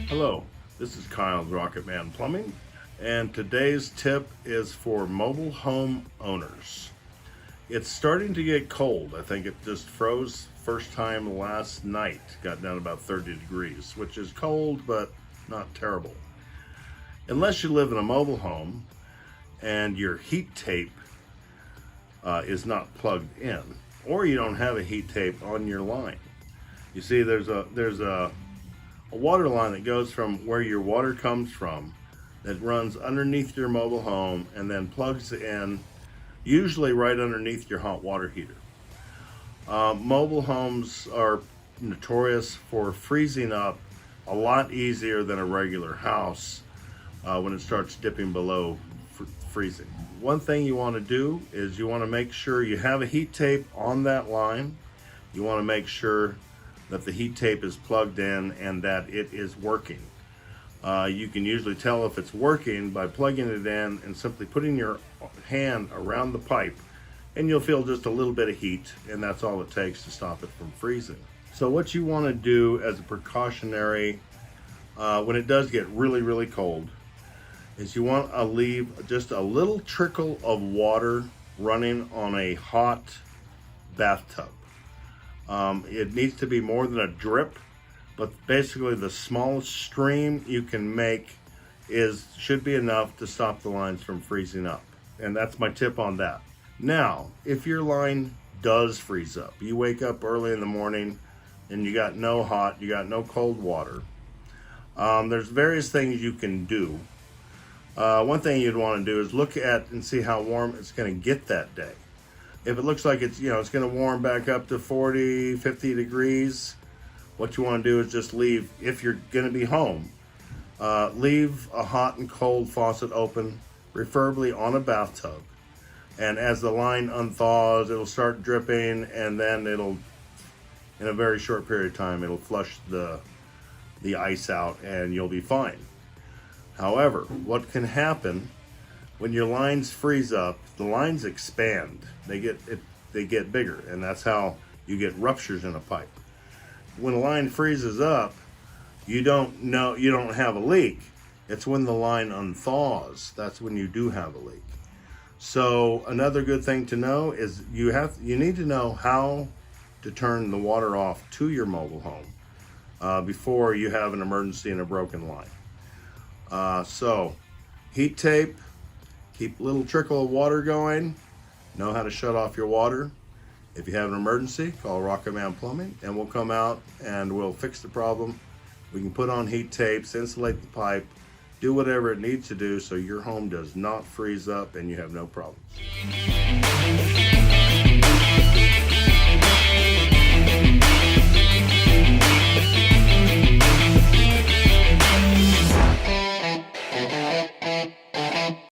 Hello, this is Kyle's Rocketman Plumbing, and today's tip is for mobile home owners. It's starting to get cold. I think it just froze first time last night. Got down about 30 degrees, which is cold, but not terrible. Unless you live in a mobile home and your heat tape is not plugged in, or you don't have a heat tape on your line. You see, there's a water line that goes from where your water comes from that runs underneath your mobile home and then plugs in, usually right underneath your hot water heater. Mobile homes are notorious for freezing up a lot easier than a regular house when it starts dipping below freezing. One thing you want to do is you want to make sure you have a heat tape on that line. You want to make sure that the heat tape is plugged in and that it is working. You can usually tell if it's working by plugging it in and simply putting your hand around the pipe, and you'll feel just a little bit of heat, and that's all it takes to stop it from freezing. So what you want to do as a precautionary when it does get really, really cold is you want to leave just a little trickle of water running on a hot bathtub. It needs to be more than a drip, but basically the smallest stream you can make should be enough to stop the lines from freezing up. And that's my tip on that. Now, if your line does freeze up, you wake up early in the morning and you got no hot, you got no cold water, there's various things you can do. One thing you'd want to do is look at and see how warm it's going to get that day. If it looks like it's going to warm back up to 40, 50 degrees, what you want to do is just leave, if you're going to be home, leave a hot and cold faucet open, preferably on a bathtub. And as the line unthaws, it'll start dripping, and then in a very short period of time, it'll flush the ice out and you'll be fine. However, what can happen when your lines freeze up, the lines expand. They get bigger, and that's how you get ruptures in a pipe. When a line freezes up, you don't have a leak. It's when the line unthaws, that's when you do have a leak. So another good thing to know is you need to know how to turn the water off to your mobile home before you have an emergency and a broken line. So heat tape, keep a little trickle of water going, know how to shut off your water. If you have an emergency, call Rocketman Plumbing and we'll come out and we'll fix the problem. We can put on heat tapes, insulate the pipe, do whatever it needs to do so your home does not freeze up and you have no problems.